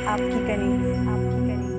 आपकी कनीज, आपकी कनीज।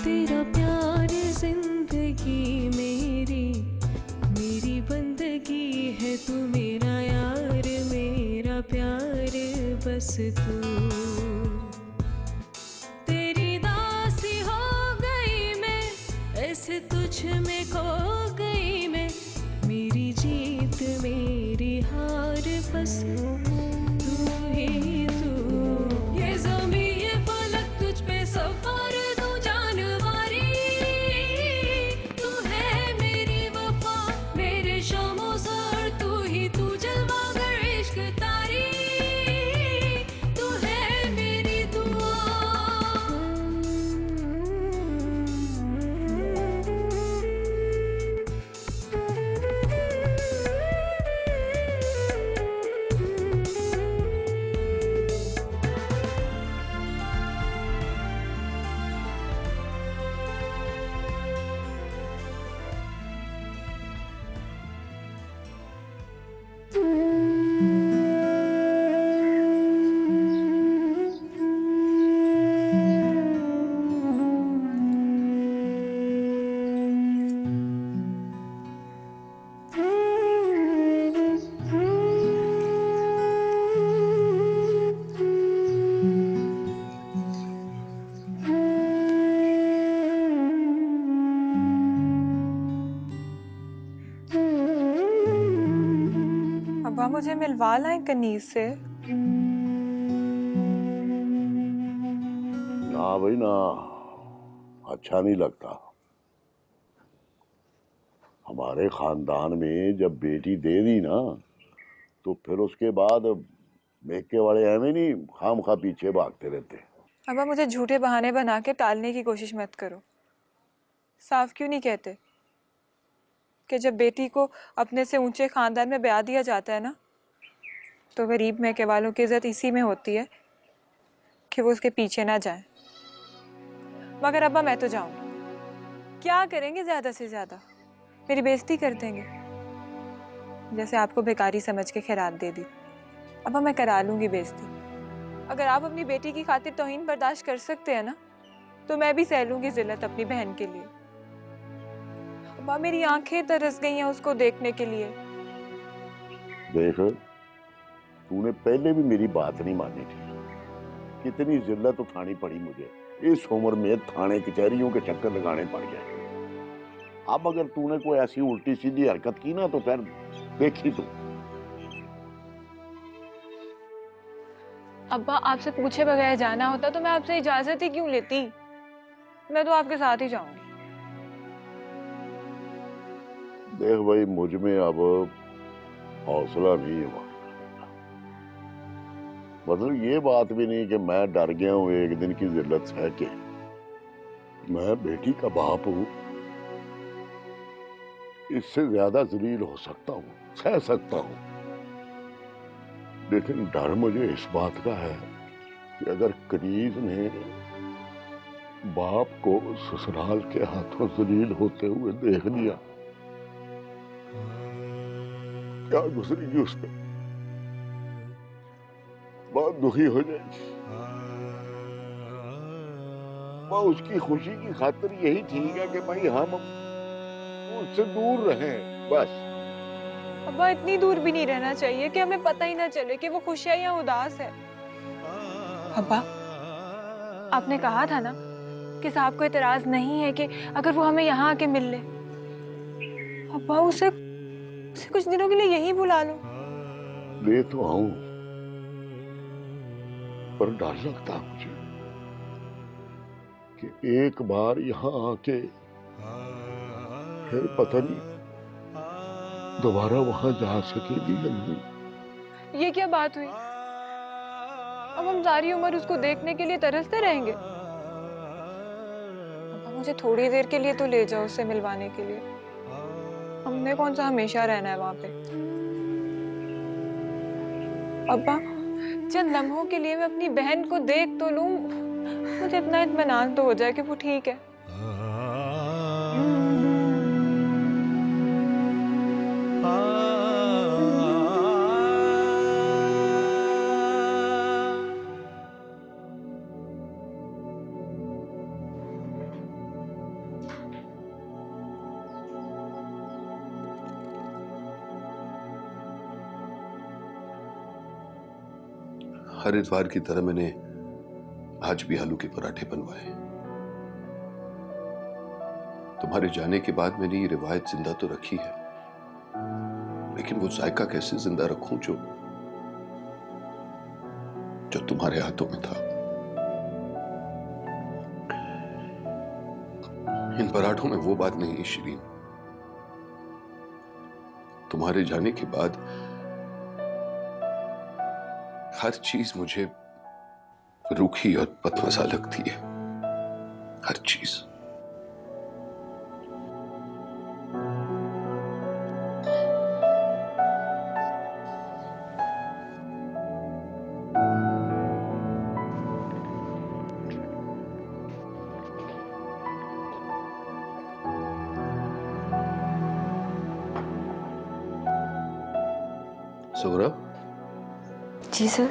तेरा प्यार जिंदगी मेरी मेरी बंदगी है, तू मेरा यार मेरा प्यार बस तू। तेरी दासी हो गई मैं, ऐसे तुझ में खो गई मैं, मेरी जीत मेरी हार बस तू ही तू। ये ज़मीं ये फलक तुझ पे सवार दूं जानवारी, तू है मेरी वफा मेरे शामो सर, तू जलवागर इश्क तारी, तू है मेरी दुआ। अब्बा मुझे मिलवा लाएं कनीज से। ना भाई ना, अच्छा नहीं लगता। हमारे खानदान में जब बेटी दे दी ना, तो फिर उसके बाद मेके वाले एवं नहीं खाम खा पीछे भागते रहते। अब्बा मुझे झूठे बहाने बना के टालने की कोशिश मत करो। साफ क्यों नहीं कहते कि जब बेटी को अपने से ऊंचे खानदान में ब्याह दिया जाता है ना, तो गरीब मैके वालों की इज्जत इसी में होती है कि वो उसके पीछे ना जाए। मगर अब्बा मैं तो जाऊंगी। क्या करेंगे ज्यादा से ज्यादा? मेरी बेइज्जती कर देंगे, जैसे आपको बेकारी समझ के खैरात दे दी। अब्बा मैं करा लूंगी बेइज्जती। अगर आप अपनी बेटी की खातिर तौहीन बर्दाश्त कर सकते हैं ना, तो मैं भी सह लूंगी जिल्लत अपनी बहन के लिए। अब्बा मेरी आंखें तरस गई हैं उसको देखने के लिए। देख, तूने पहले भी मेरी बात नहीं मानी थी। कितनी जिल्लत उठानी पड़ी मुझे, इस उम्र में थाने कचहरियों के चक्कर लगाने पड़ गए। अब अगर तूने कोई ऐसी उल्टी सीधी हरकत की ना, तो फिर देखी तू। अब्बा आपसे पूछे बगैर जाना होता तो मैं आपसे इजाजत ही क्यों लेती? मैं तो आपके साथ ही जाऊंगी। देख भाई, मुझ में अब हौसला नहीं है। मतलब ये बात भी नहीं कि मैं डर गया हूं एक दिन की जिल्लत सह के। मैं बेटी का बाप हूं, इससे ज्यादा जलील हो सकता हूं, सह सकता हूं। लेकिन डर मुझे इस बात का है कि अगर कनीज ने बाप को ससुराल के हाथों जलील होते हुए देख लिया, क्या गुजरेगी उस पर, बहुत दुखी हो जाएगी। वो उसकी खुशी की खातिर यही ठीक है कि भाई हम उससे दूर रहें बस। अब्बा इतनी दूर भी नहीं रहना चाहिए कि हमें पता ही ना चले कि वो खुश है या उदास है। अब्बा आपने कहा था ना कि साहब को इतराज नहीं है कि अगर वो हमें यहाँ आके मिल ले। अब्बा उसे कुछ दिनों के लिए यहीं बुला लो। ले तो आऊं, पर डर लगता है मुझे कि एक बार यहां आके फिर पता नहीं दोबारा वहां जा सकेगी या नहीं। ये क्या बात हुई? अब हम सारी उम्र उसको देखने के लिए तरसते रहेंगे? अब मुझे थोड़ी देर के लिए तो ले जाओ उससे मिलवाने के लिए। हमने कौन सा हमेशा रहना है वहां पे? अब्बा, चंद लम्हों के लिए मैं अपनी बहन को देख तो लूं, मुझे इतना इत्मीनान तो हो जाए कि वो ठीक है। हर इतवार की तरह मैंने आज भी आलू के पराठे बनवाए। तुम्हारे जाने के बाद मैंने ये रिवायत जिंदा तो रखी है, लेकिन वो जायका कैसे जिंदा रखूं जो तुम्हारे हाथों में था। इन पराठों में वो बात नहीं है शिरीन। तुम्हारे जाने के बाद हर चीज मुझे रूखी और बदमजा लगती है, हर चीज। सौरभ। जी सर।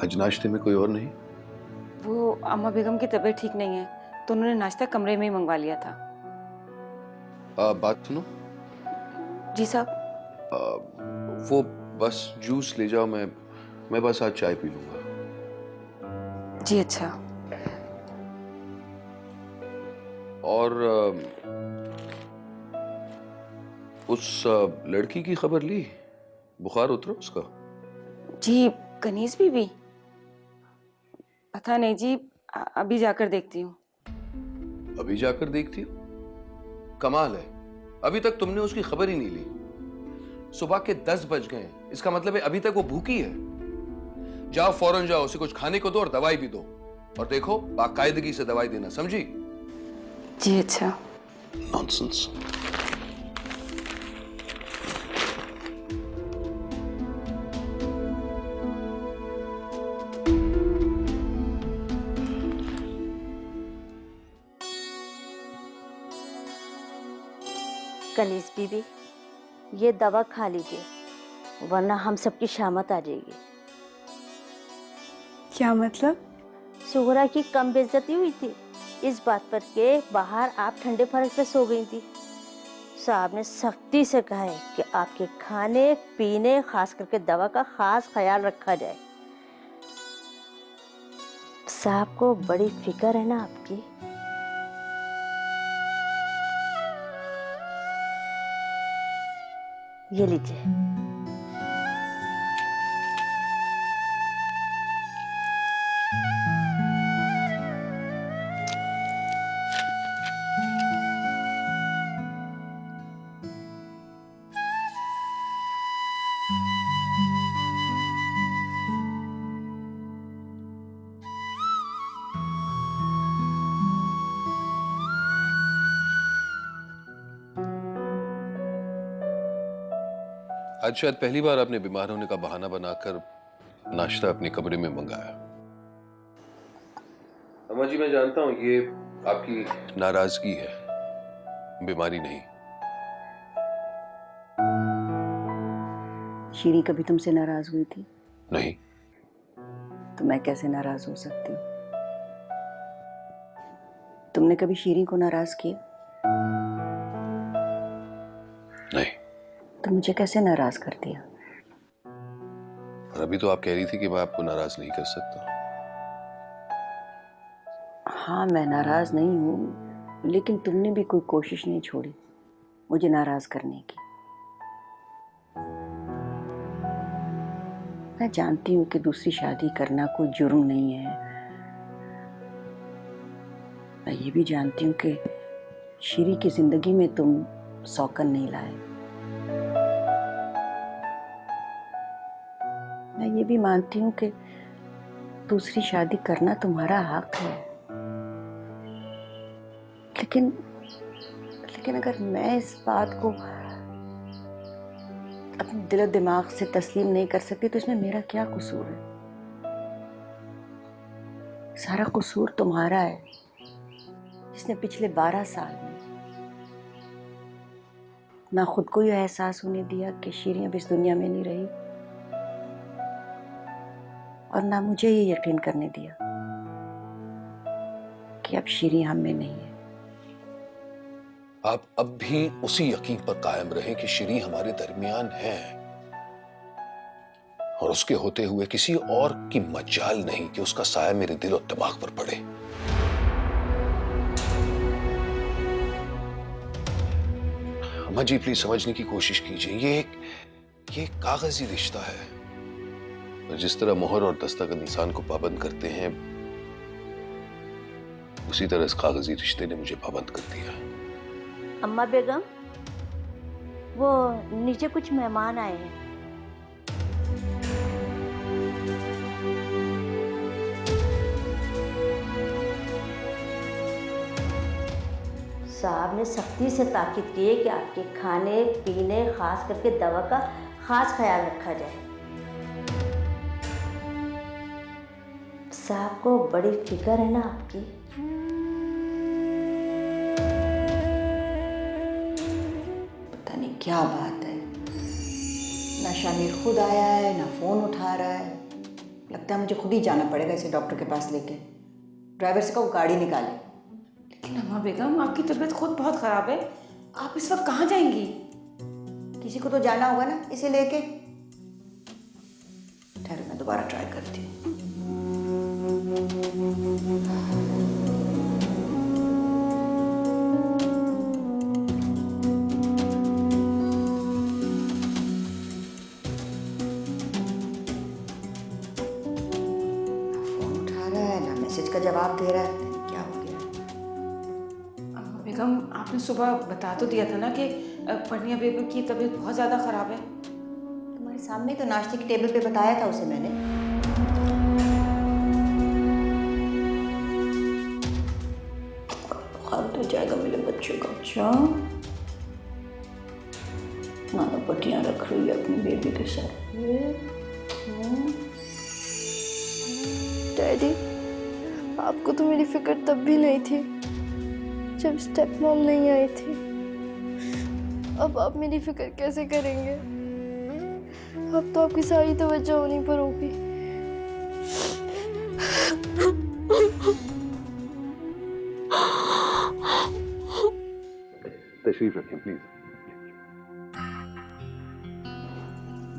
आज नाश्ते में कोई और नहीं? वो अम्मा बेगम की तबीयत ठीक नहीं है तो उन्होंने नाश्ता कमरे में ही मंगवा लिया था। बात सुनो। जी साहब। वो बस जूस ले जाओ, मैं बस आज चाय पी लूंगा। जी अच्छा। और उस लड़की की खबर ली? बुखार उतरा उसका? जी कनीज बीबी, पता नहीं जी, अभी जाकर देखती हूँ। अभी जाकर देखती हो? कमाल है, अभी तक तुमने उसकी खबर ही नहीं ली। सुबह के 10 बज गए, इसका मतलब है अभी तक वो भूखी है। जाओ फौरन जाओ, उसे कुछ खाने को दो और दवाई भी दो, और देखो बाकायदगी से दवाई देना, समझी? जी अच्छा। नॉनसेंस। कनीज बीबी, ये दवा खा लीजिए वरना हम सबकी शामत आ जाएगी। क्या मतलब? सुगरा की कम बेइज्जती हुई थी इस बात पर के बाहर आप ठंडे फर्श पे सो गई थी। साहब ने सख्ती से कहा है कि आपके खाने पीने खास करके दवा का खास ख्याल रखा जाए। साहब को बड़ी फिक्र है ना आपकी। ये लीजिए। आज शायद पहली बार आपने बीमार होने का बहाना बनाकर नाश्ता अपने कमरे में मंगाया। अम्मा जी, मैं जानता हूं ये आपकी नाराजगी है, बीमारी नहीं। शीरी कभी तुमसे नाराज हुई थी? नहीं। तो मैं कैसे नाराज हो सकती हूँ? तुमने कभी शीरी को नाराज किया? नहीं। तो मुझे कैसे नाराज कर दिया? और अभी तो आप कह रही थी कि मैं आपको नाराज नहीं कर सकता। हाँ, मैं नाराज नहीं हूँ, लेकिन तुमने भी कोई कोशिश नहीं छोड़ी मुझे नाराज करने की। मैं जानती हूँ कि दूसरी शादी करना कोई जुर्म नहीं है, मैं ये भी जानती हूँ कि शीरी की जिंदगी में तुम सौकन नहीं लाए। मैं ये भी मानती हूँ कि दूसरी शादी करना तुम्हारा हक है, लेकिन अगर मैं इस बात को अपने दिल दिमाग से तस्लीम नहीं कर सकती तो इसमें मेरा क्या कसूर है? सारा कसूर तुम्हारा है, जिसने पिछले 12 साल में ना खुद को यह एहसास होने दिया कि शीरी अब इस दुनिया में नहीं रही, और ना मुझे ये यकीन करने दिया कि अब शीरी हम में नहीं है। आप अब भी उसी यकीन पर कायम रहें कि शीरी हमारे दरमियान है, और उसके होते हुए किसी और की मजाल नहीं कि उसका साया मेरे दिल और दिमाग पर पड़े। अम्मा जी प्लीज समझने की कोशिश कीजिए, ये एक कागजी रिश्ता है, और जिस तरह मोहर और दस्तखत इंसान को पाबंद करते हैं, उसी तरह इस कागजी रिश्ते ने मुझे पाबंद कर दिया। अम्मा बेगम, वो नीचे कुछ मेहमान आए हैं। साहब ने सख्ती से ताकीद की है कि आपके खाने पीने खास करके दवा का खास ख्याल रखा जाए। साहब को बड़ी फिक्र है ना आपकी। पता नहीं क्या बात है, ना शामिर खुद आया है ना फोन उठा रहा है। लगता है मुझे खुद ही जाना पड़ेगा इसे डॉक्टर के पास लेके। ड्राइवर से कहो गाड़ी निकाले। लेकिन अम्मा बेगम, आपकी तबीयत खुद बहुत खराब है, आप इस वक्त कहाँ जाएंगी? किसी को तो जाना होगा ना इसे लेके। ठहरो, मैं दोबारा ट्राई करती हूँ। फोन उठा रहा है ना मैसेज का जवाब दे रहा है, क्या हो गया? अम्मा बेगम, आपने सुबह बता तो दिया था ना कि परनिया बेगम की तबीयत बहुत ज़्यादा ख़राब है। तुम्हारे सामने तो नाश्ते की टेबल पे बताया था उसे मैंने। बुखार तो जाएगा मेरे बच्चे का। अच्छा, नाना पट्टियाँ रख रही है अपनी बेबी के साथ। डैडी, आपको तो मेरी फिक्र तब भी नहीं थी जब स्टेप मॉम नहीं आई थी। अब आप मेरी फिक्र कैसे करेंगे? अब तो आपकी सारी तवज्जो उन्हीं पर होगी। तशरीफ रखें प्लीज।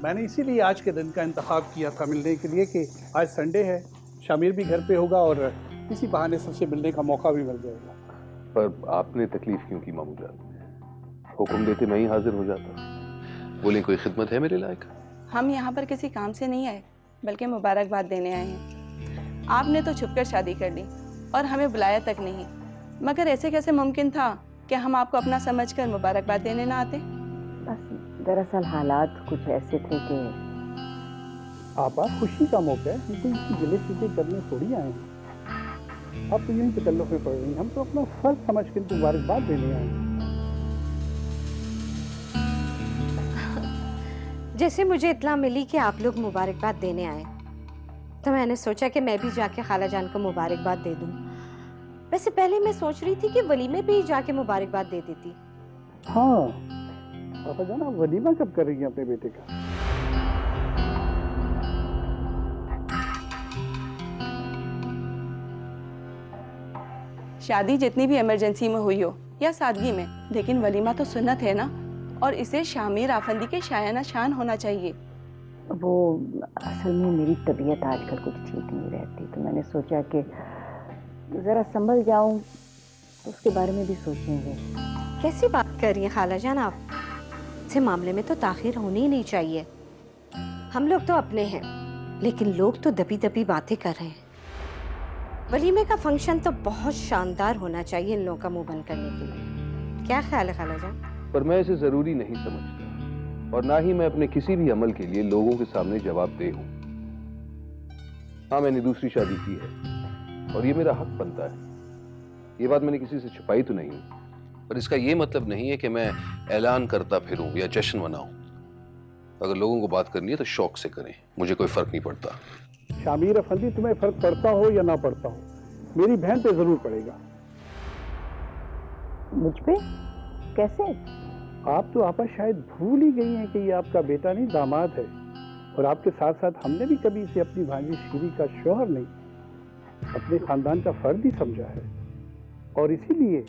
मैंने इसीलिए आज के दिन का इंतखाब किया था मिलने के लिए कि आज संडे है, शामिर भी घर पे होगा और इसी बहाने सबसे मिलने का मौका भी मिल जाएगा। पर आपने तकलीफ क्यों की मामू जान? हुक्म देते मैं ही हाजिर हो जाता। बोले कोई खिदमत है मेरे लायक? हम यहाँ पर किसी काम से नहीं आए, बल्कि मुबारकबाद देने आए हैं। आपने तो छुपकर शादी कर ली और हमें बुलाया तक नहीं, मगर ऐसे कैसे मुमकिन था कि हम आपको अपना समझकर मुबारकबाद देने ना आते? बस दरअसल हालात कुछ ऐसे थे कि आप खुशी का मौका है, हम तो इसकी गिले शिकवे करने थोड़ी आए हैं। आप तो यही तकल्लुफ में पड़ रही हैं, हम तो अपना फर्ज समझ कर मुबारकबाद देने आए हैं। जैसे मुझे इत्तला मिली कि आप लोग मुबारकबाद देने आए, तो मैंने सोचा कि मैं भी जाके खाला जान को मुबारकबाद दे दूं। वैसे पहले मैं सोच रही थी कि वलीमे पे ही जाके मुबारकबाद दे देती। हाँ, पापा जान, आप वलीमा कब कर रही हैं अपने बेटे का? शादी जितनी भी इमरजेंसी में हुई हो या सादगी में, लेकिन वलीमा तो सुन्नत है ना, और इसे शामिर आफंदी के शायाना शान होना चाहिए। वो असल में मेरी तबीयत आजकल कुछ ठीक नहीं रहती, तो मैंने सोचा कि ज़रा संभल जाऊं तो उसके बारे में भी सोचेंगे। कैसी बात कर रही हैं खाला जान आप? इस मामले में तो ताखिर होनी ही नहीं चाहिए। हम लोग तो अपने हैं, लेकिन लोग तो दबी दबी बातें कर रहे हैं। वलीमे का फंक्शन तो बहुत शानदार होना चाहिए इन लोगों का मुंह बंद करने के लिए। क्या ख्याल है खालाजान? पर मैं इसे जरूरी नहीं समझता, और ना ही मैं अपने किसी भी अमल के लिए लोगों के सामने जवाबदेह हूं। हाँ, मैंने दूसरी शादी की है और ये मेरा हक बनता है। ये बात मैंने किसी से छुपाई तो नहीं, पर इसका ये मतलब नहीं है कि मैं ऐलान करता फिरूं या जश्न मनाऊं। अगर लोगों को बात करनी है तो शौक से करें, मुझे कोई फर्क नहीं पड़ता। शामिर अफंदी, तुम्हें फर्क पड़ता हो या ना पड़ता हो, मेरी बहन पे जरूर पड़ेगा। मुझ पे? कैसे? आप तो आपा शायद भूल ही गई हैं कि ये आपका बेटा नहीं दामाद है, और आपके साथ साथ हमने भी कभी इसे अपनी भांजी शीरी का शौहर नहीं, अपने खानदान का फर्द ही समझा है, और इसीलिए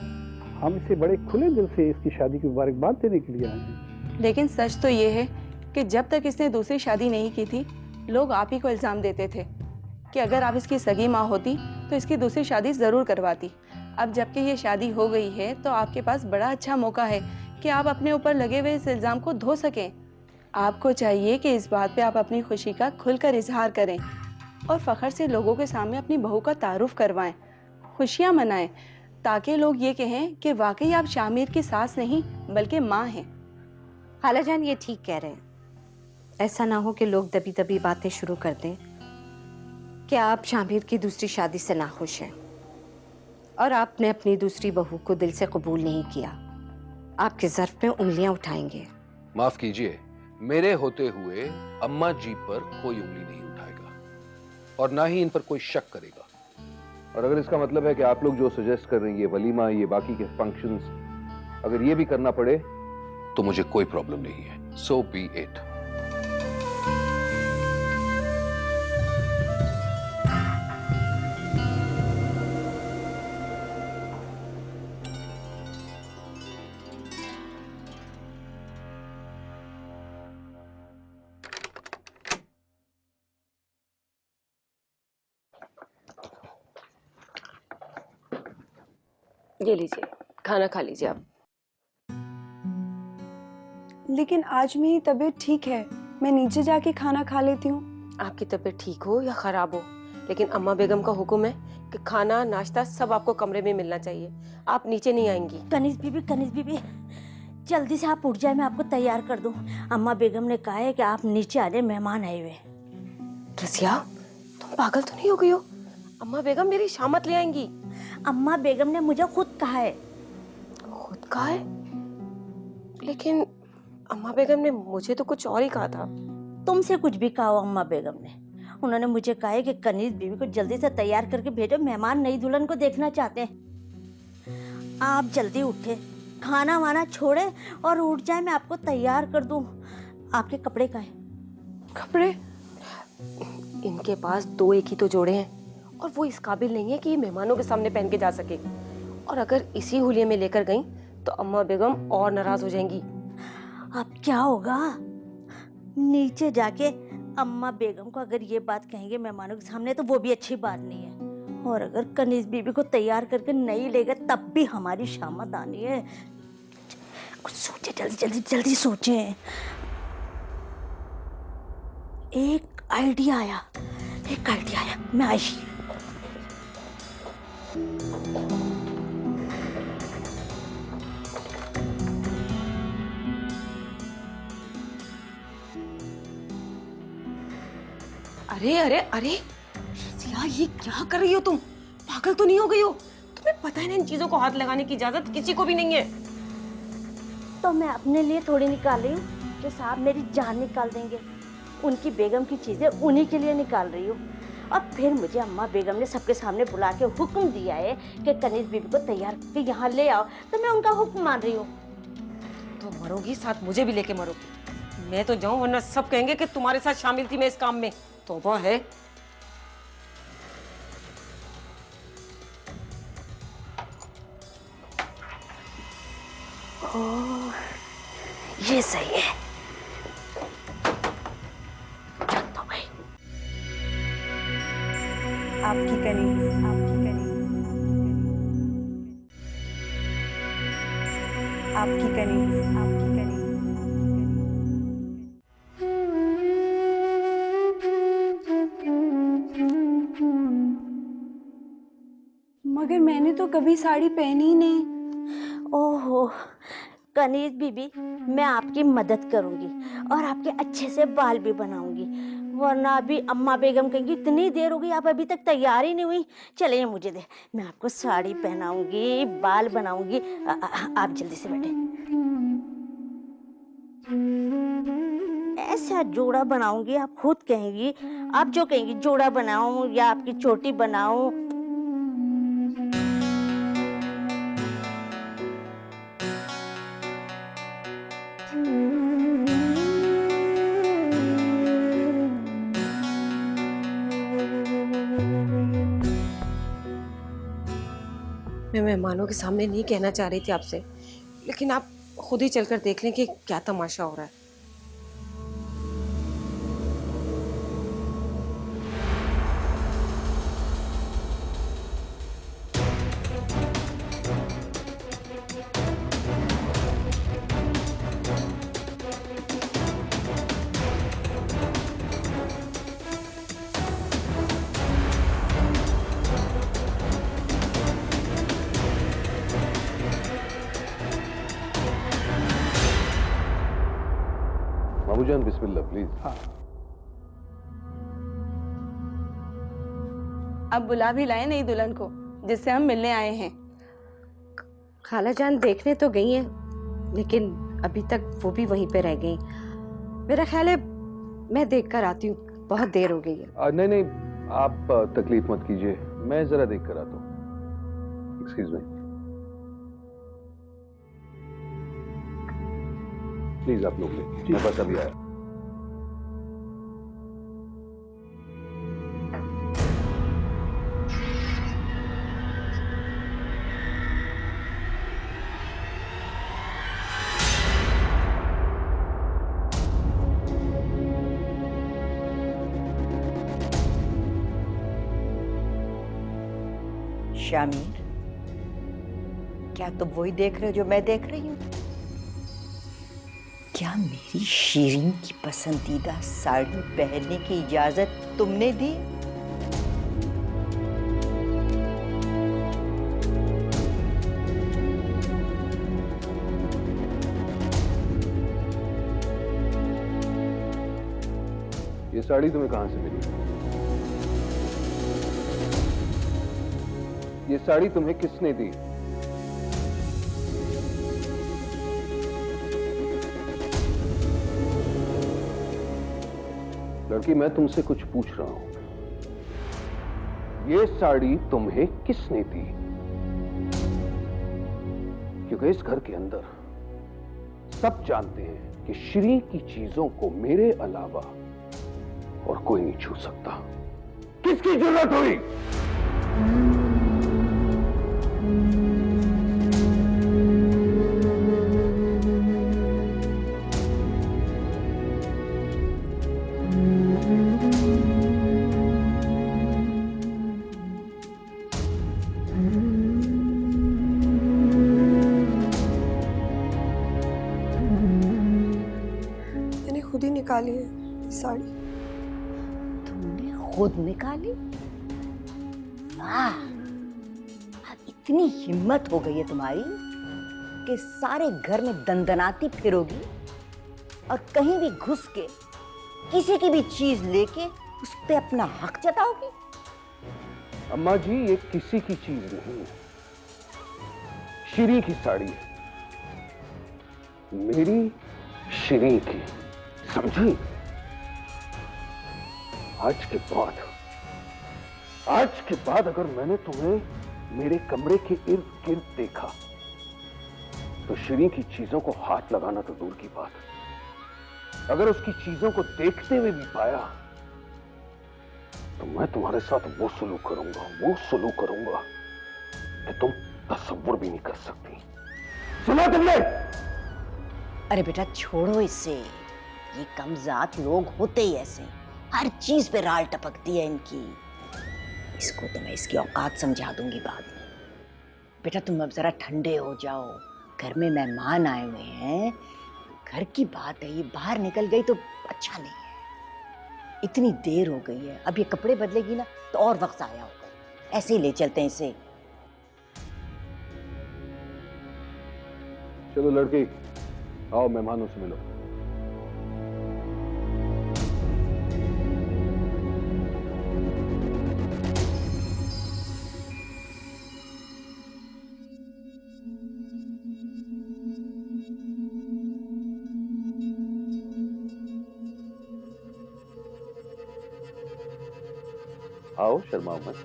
हम इसे बड़े खुले दिल से इसकी शादी की मुबारकबाद देने के लिए आए हैं। लेकिन सच तो ये है कि जब तक इसने दूसरी शादी नहीं की थी, लोग आप ही को इल्ज़ाम देते थे कि अगर आप इसकी सगी माँ होती तो इसकी दूसरी शादी ज़रूर करवाती। अब जबकि ये शादी हो गई है तो आपके पास बड़ा अच्छा मौका है कि आप अपने ऊपर लगे हुए इस इल्ज़ाम को धो सकें। आपको चाहिए कि इस बात पे आप अपनी खुशी का खुलकर इजहार करें और फ़ख्र से लोगों के सामने अपनी बहू का तारुफ करवाएं, खुशियाँ मनाएं, ताकि लोग ये कहें कि वाकई आप शामिर की सास नहीं बल्कि माँ हैं। खालाजान ये ठीक कह रहे हैं। ऐसा ना हो कि लोग दबी दबी बातें शुरू कर दें कि आप शामिर की दूसरी शादी से नाखुश हैं और आपने अपनी दूसरी बहू को दिल से कबूल नहीं किया। आपके ज़र्फ में उंगलियां उठाएंगे। माफ कीजिए, मेरे होते हुए अम्मा जी पर कोई उंगली नहीं उठाएगा और ना ही इन पर कोई शक करेगा। और अगर इसका मतलब है कि आप लोग जो सजेस्ट कर रहे हैं, ये वलीमा, ये बाकी के फंक्शंस, अगर ये भी करना पड़े तो मुझे कोई प्रॉब्लम नहीं है। सो बी इट। ये लीजिए, खाना खा लीजिए आप। लेकिन आज मेरी तबीयत ठीक है, मैं नीचे जाके खाना खा लेती हूँ। आपकी तबीयत ठीक हो या खराब हो, लेकिन अम्मा बेगम का हुक्म है कि खाना नाश्ता सब आपको कमरे में मिलना चाहिए। आप नीचे नहीं आएंगी। कनीज बीबी, जल्दी से आप उठ जाए, मैं आपको तैयार कर दूं। अम्मा बेगम ने कहा है कि आप नीचे आ जाए, मेहमान आए हुए। रसिया, तुम पागल तो नहीं हो गई हो? अम्मा बेगम मेरी शामत ले आएंगी। अम्मा बेगम ने मुझे खुद कहा है। खुद कहा है? लेकिन अम्मा बेगम ने मुझे तो कुछ और ही कहा था। तुमसे कुछ भी कहा हो अम्मा बेगम ने, उन्होंने मुझे कहा है कि कनीज बीबी को जल्दी से तैयार करके भेजो, मेहमान नई दुल्हन को देखना चाहते हैं। आप जल्दी उठे, खाना वाना छोड़े और उठ जाए, मैं आपको तैयार कर दूं। आपके कपड़े कहाँ हैं? कपड़े? इनके पास दो एक ही तो जोड़े हैं और वो इस काबिल नहीं है कि ये मेहमानों के सामने पहन के जा सके। और अगर इसी हुलिये में लेकर गई तो अम्मा बेगम और नाराज हो जाएंगी। अब क्या होगा? नीचे जाके अम्मा बेगम को अगर ये बात कहेंगे मेहमानों के सामने तो वो भी अच्छी बात नहीं है, और अगर कनीज बीबी को तैयार करके नहीं ले गए तब भी हमारी शामत आनी है। कुछ सोचे, जल्दी सोचे। एक आइडिया आया, मैं आई। अरे अरे अरे रसिया, ये क्या कर रही हो तुम? पागल तो नहीं हो गई हो? तुम्हें पता है ना इन चीजों को हाथ लगाने की इजाजत किसी को भी नहीं है। तो मैं अपने लिए थोड़ी निकाल रही हूँ जो साहब मेरी जान निकाल देंगे। उनकी बेगम की चीजें उन्हीं के लिए निकाल रही हूँ। और फिर मुझे अम्मा बेगम ने सबके सामने बुला के हुक्म दिया है कि कनीज बीबी को तैयार करके यहाँ ले आओ, तो मैं उनका हुक्म मान रही हूँ। तो मरोगी, साथ मुझे भी लेके मरोगी। मैं तो जाऊं, वरना सब कहेंगे कि तुम्हारे साथ शामिल थी मैं इस काम में। तौबा है। ओह, ये सही है। आपकी कनीज, आपकी कनीज, आपकी कनीज, आपकी कनीज। तो कभी साड़ी पहनी ही नहीं। ओहो कनीज बीबी, मैं आपकी मदद करूंगी और आपके अच्छे से बाल भी बनाऊंगी, वरना अभी अम्मा बेगम कहेंगी इतनी देर हो गई आप अभी तक तैयार ही नहीं हुई। चलिए मुझे दे, मैं आपको साड़ी पहनाऊंगी, बाल बनाऊंगी। आप जल्दी से बैठे। ऐसा जोड़ा बनाऊंगी, आप खुद कहेंगी, आप जो कहेंगी जोड़ा बनाऊं या आपकी चोटी बनाऊं। मैं मेहमानों के सामने नहीं कहना चाह रही थी आपसे, लेकिन आप खुद ही चलकर देख लें कि क्या तमाशा हो रहा है। बाबूजान बिस्मिल्लाह प्लीज। हाँ अब बुला भी लाए नई दुल्हन को जिससे हम मिलने आए हैं। खाला जान देखने तो गई हैं, लेकिन अभी तक वो भी वहीं पे रह गई। मेरा ख्याल है मैं देख कर आती हूँ, बहुत देर हो गई है। नहीं नहीं, आप तकलीफ मत कीजिए, मैं जरा देख कर आता हूँ। एक्सक्यूज मी, प्लीज आप लोग ले, मैं बस अभी आया। शामीर, क्या तुम वही देख रहे हो जो मैं देख रही हूँ? क्या मेरी शीरीन की पसंदीदा साड़ी पहनने की इजाजत तुमने दी? ये साड़ी तुम्हें कहां से मिली? ये साड़ी तुम्हें किसने दी? लड़की, मैं तुमसे कुछ पूछ रहा हूं। ये साड़ी तुम्हें किसने दी? क्योंकि इस घर के अंदर सब जानते हैं कि श्री की चीजों को मेरे अलावा और कोई नहीं छू सकता। किसकी जरूरत हुई? मैंने खुद ही निकाली है साड़ी। तुमने खुद निकाली? वाह, अब इतनी हिम्मत हो गई है तुम्हारी कि सारे घर में दंदनाती फिरोगी और कहीं भी घुस के किसी की भी चीज लेके उस पे अपना हक जताओगी। अम्मा जी, ये किसी की चीज नहीं है, श्री की साड़ी है, मेरी श्री की, समझी? आज के बाद अगर मैंने तुम्हें मेरे कमरे के इर्द गिर्द देखा तो श्री की चीजों को हाथ लगाना तो दूर की बात, अगर उसकी चीजों को देखते हुए भी पाया तो मैं तुम्हारे साथ वो सलूक करूंगा कि तुम तसव्वुर भी नहीं कर सकती। सुना तुमने? अरे बेटा छोड़ो इसे, ये कमजात लोग होते ही ऐसे, हर चीज पे राल टपकती है इनकी। इसको तो मैं इसकी औकात समझा दूंगी बाद में। बेटा तुम अब जरा ठंडे हो जाओ, घर में मेहमान आए हुए हैं, घर की बात है, ये बाहर निकल गई तो अच्छा नहीं है। इतनी देर हो गई है, अब ये कपड़े बदलेगी ना तो और वक्त आया होगा। ऐसे ही ले चलते हैं इसे। चलो लड़के, आओ मेहमानों से मिलो। आओ, शर्माओ मत।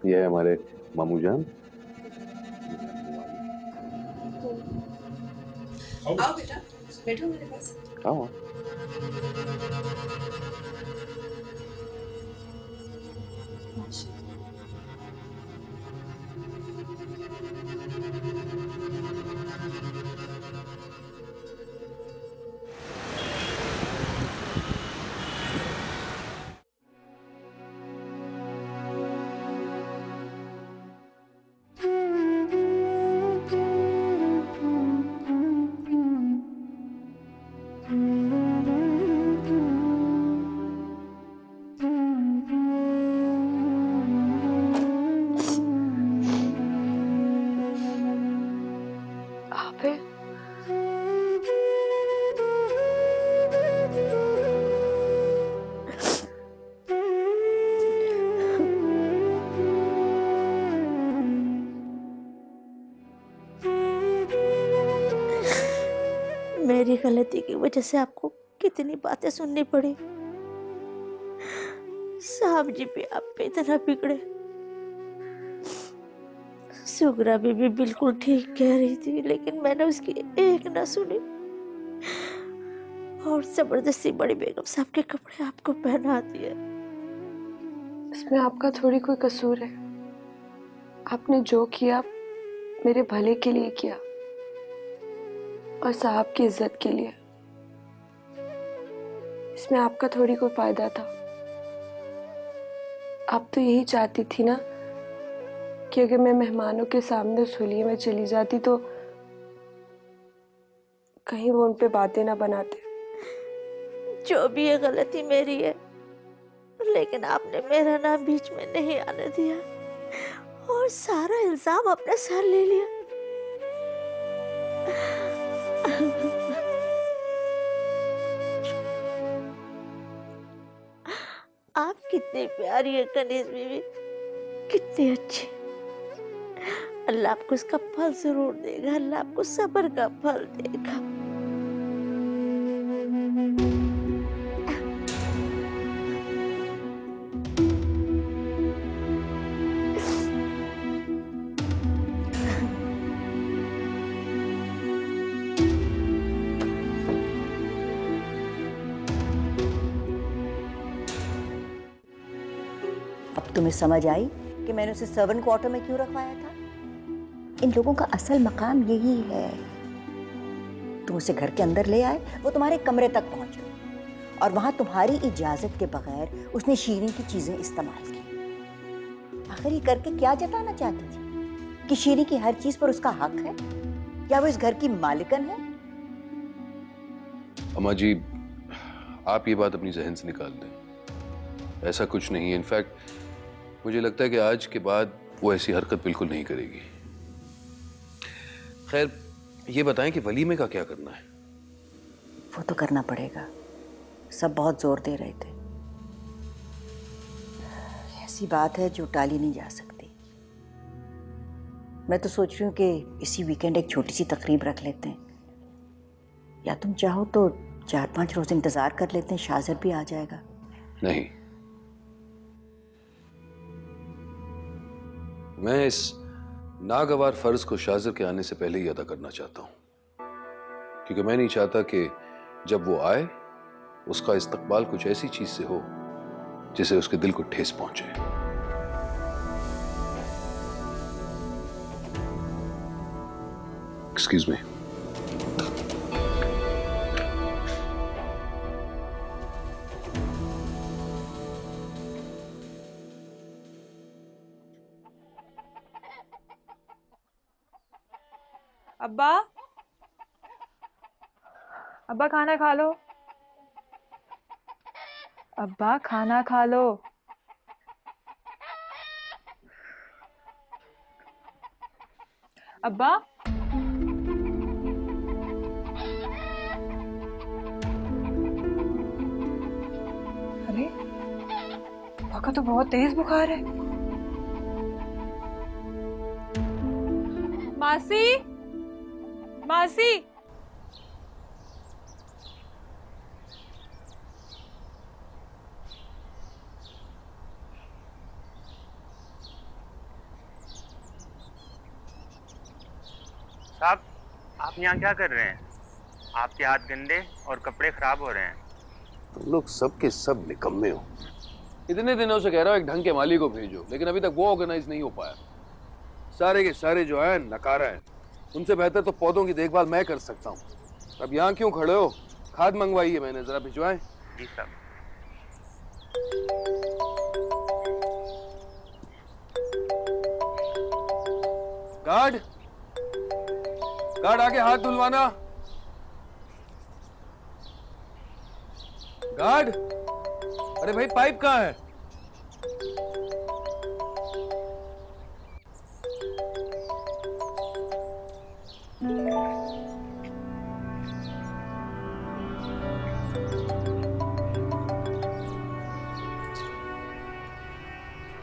ये है हमारे मामू जान। आओ बेटा, बैठो मेरे पास। आओ। मेरी गलती की वजह से आपको कितनी बातें सुननी पड़ी। साहब जी भी आप पे इतना बिगड़े। सुगरा भी बिल्कुल ठीक कह रही थी, लेकिन मैंने उसकी एक ना सुनी और जबरदस्ती बड़ी बेगम साहब के कपड़े आपको पहना दिए। इसमें आपका थोड़ी कोई कसूर है। आपने जो किया मेरे भले के लिए किया और साहब की इज्जत के लिए। इसमें आपका थोड़ी कोई फायदा था। आप तो यही चाहती थी ना कि अगर मैं मेहमानों के सामने उस हुलिये में चली जाती तो कहीं वो उन पे बातें ना बनाते। जो भी ये गलती मेरी है, लेकिन आपने मेरा नाम बीच में नहीं आने दिया और सारा इल्जाम अपने सर ले लिया। आप कितनी प्यारी है कनीज बीवी, कितनी अच्छी। अल्लाह आपको इसका फल जरूर देगा। अल्लाह आपको सब्र का फल देगा। अब तुम्हें समझ आई कि मैंने उसे सर्वेंट क्वार्टर में क्यों रखवाया था? इन लोगों का असल मकाम यही है। तुम उसे घर के अंदर ले आए, वो तुम्हारे कमरे तक पहुंचे और वहां तुम्हारी इजाजत के बगैर उसने शीरीन की चीजें इस्तेमाल की। आखिर ये करके क्या जताना चाहती थी कि शीरीन की हर चीज पर उसका हक है या वो इस घर की मालिकन है? अम्मा जी, आप ये बात अपनी जहन से निकाल दें। ऐसा कुछ नहीं है। इनफैक्ट मुझे लगता है कि आज के बाद वो ऐसी हरकत बिल्कुल नहीं करेगी। खैर, ये बताएं कि वलीमे का क्या करना है? वो तो करना पड़ेगा। सब बहुत जोर दे रहे थे। ऐसी बात है जो टाली नहीं जा सकती। मैं तो सोच रही हूँ कि इसी वीकेंड एक छोटी सी तकरीब रख लेते हैं, या तुम चाहो तो 4-5 रोज इंतजार कर लेते हैं, शाज़र भी आ जाएगा। नहीं, मैं इस नागवार फर्ज को शाज़र के आने से पहले ही अदा करना चाहता हूं, क्योंकि मैं नहीं चाहता कि जब वो आए उसका इस्तकबाल कुछ ऐसी चीज से हो जिसे उसके दिल को ठेस पहुंचे। Excuse me. अब्बा, अब्बा खाना खा लो। अब्बा खाना खा लो। अब्बा, अरे अब्बा का तो बहुत तेज बुखार है। मासी, मासी, साहब, आप यहाँ क्या कर रहे हैं? आपके हाथ गंदे और कपड़े खराब हो रहे हैं। तुम लोग सब के सब निकम्मे हो। इतने दिनों से कह रहा हूँ एक ढंग के माली को भेजो, लेकिन अभी तक वो ऑर्गेनाइज नहीं हो पाया। सारे के सारे जो है नकारा है। उनसे बेहतर तो पौधों की देखभाल मैं कर सकता हूँ। अब यहाँ क्यों खड़े हो? खाद मंगवाई है मैंने, जरा भिजवाएं। जी साहब। गार्ड, गार्ड आके हाथ धुलवाना। गार्ड, अरे भाई पाइप कहाँ है?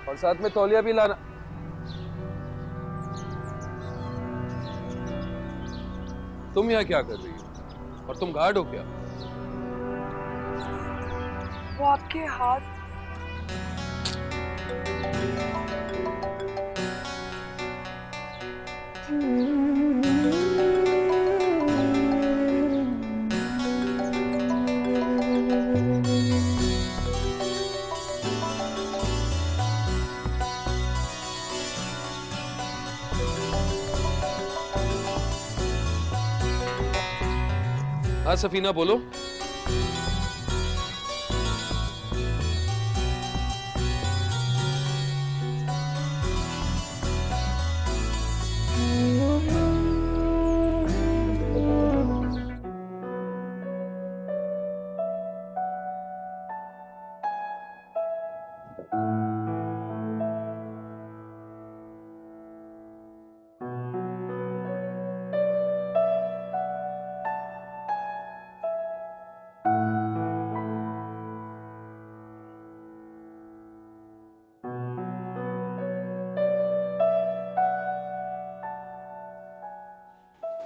और साथ में तौलिया भी लाना। तुम यहाँ क्या कर रही हो? और तुम गार्ड हो क्या? वो आपके हाथ। हाँ सफीना बोलो।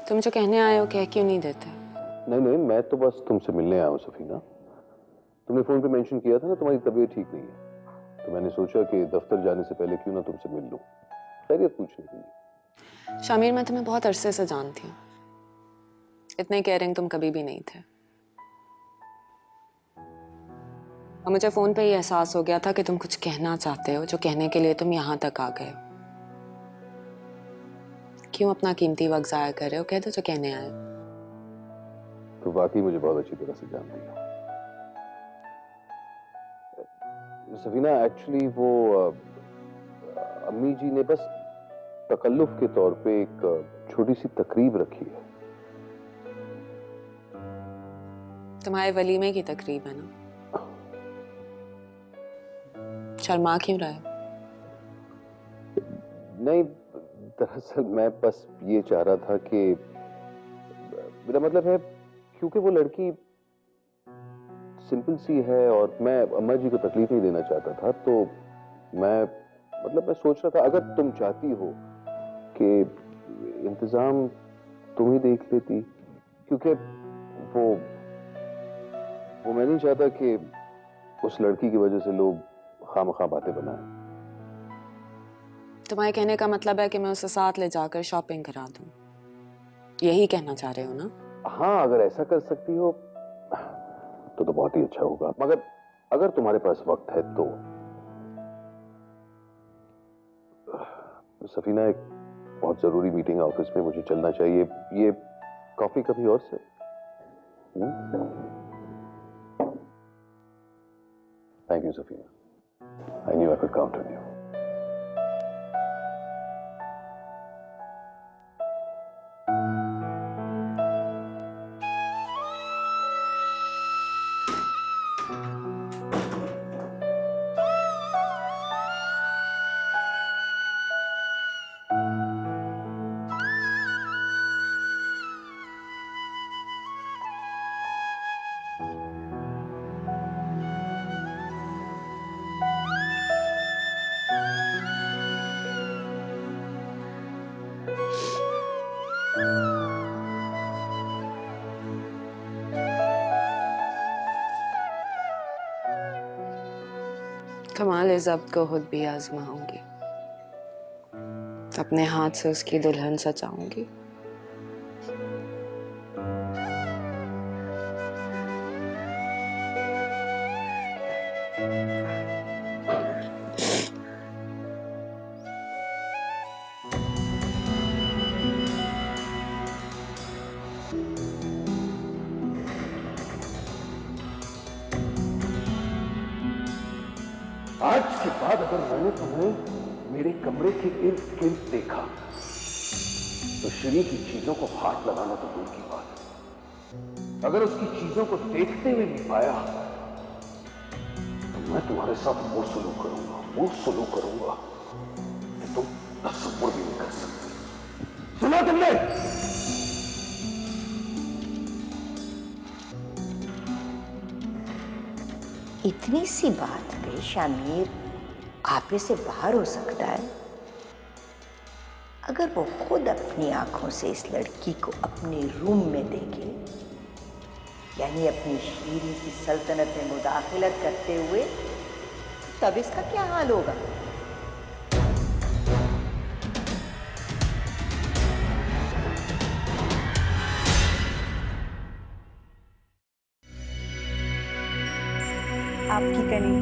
तुम जो कहने आए हो कह क्यों नहीं देते? नहीं नहीं, मैं तो बस तुमसे मिलने आया हूँ सफीना। तुमने फोन पे मेंशन किया था ना तुम्हारी तबीयत ठीक नहीं है, तो मैंने सोचा कि दफ्तर जाने से पहले क्यों ना तुमसे मिल लूं, खैरियत पूछने के लिए। शामिर, मैं तुम्हें बहुत अरसे से जानती हूँ। इतने केयरिंग तुम कभी भी नहीं थे। और मुझे फोन पे ही एहसास हो गया था कि तुम कुछ कहना चाहते हो, जो कहने के लिए तुम यहाँ तक आ गए हो। क्यों अपना कीमती वक्त जाया कर रहे हो? कह दो जो कहने आए। तो वाकई मुझे बहुत अच्छी तरह से जानती हो सफीना। एक्चुअली वो अम्मी जी ने बस तकल्लुफ के तौर पे एक छोटी सी तकरीब रखी है। तुम्हारे वलीमे की तकरीब है ना? शर्मा क्यों रहे? नहीं, दरअसल मैं बस ये चाह रहा था कि, मेरा मतलब है क्योंकि वो लड़की सिंपल सी है और मैं अम्मा जी को तकलीफ नहीं देना चाहता था, तो मैं सोच रहा था अगर तुम चाहती हो कि इंतजाम तुम ही देख लेती, क्योंकि वो मैं नहीं चाहता कि उस लड़की की वजह से लोग खामखा बातें बनाएं। तुम्हारे कहने का मतलब है कि मैं उसे साथ ले जाकर शॉपिंग करा दूं, यही कहना चाह रहे हो ना? हाँ, अगर ऐसा कर सकती हो तो बहुत ही अच्छा होगा, मगर अगर तुम्हारे पास वक्त है तो। सफीना, एक बहुत जरूरी मीटिंग है ऑफिस में, मुझे चलना चाहिए। ये कॉफी कभी और से। Thank you Safina, I knew I could count on you. कमाल इस जब्त को खुद भी आजमाऊंगी, अपने हाथ से उसकी दुल्हन सजाऊंगी। आज के बाद अगर मैंने तुम्हें मेरे कमरे के इर्द गिर्द देखा तो श्री की चीजों को हाथ लगाना तो दूर की बात है, अगर उसकी चीजों को देखते हुए भी पाया तो मैं तुम्हारे साथ वो सलूक करूंगा कि तुम तसव्वुर भी नहीं कर सकते। सुना तुमने? इतनी सी बात पे शामिर आपे से बाहर हो सकता है? अगर वो खुद अपनी आंखों से इस लड़की को अपने रूम में देखे, यानी अपनी शीरी की सल्तनत में मुदाखलत करते हुए, तब इसका क्या हाल होगा? आपकी कली,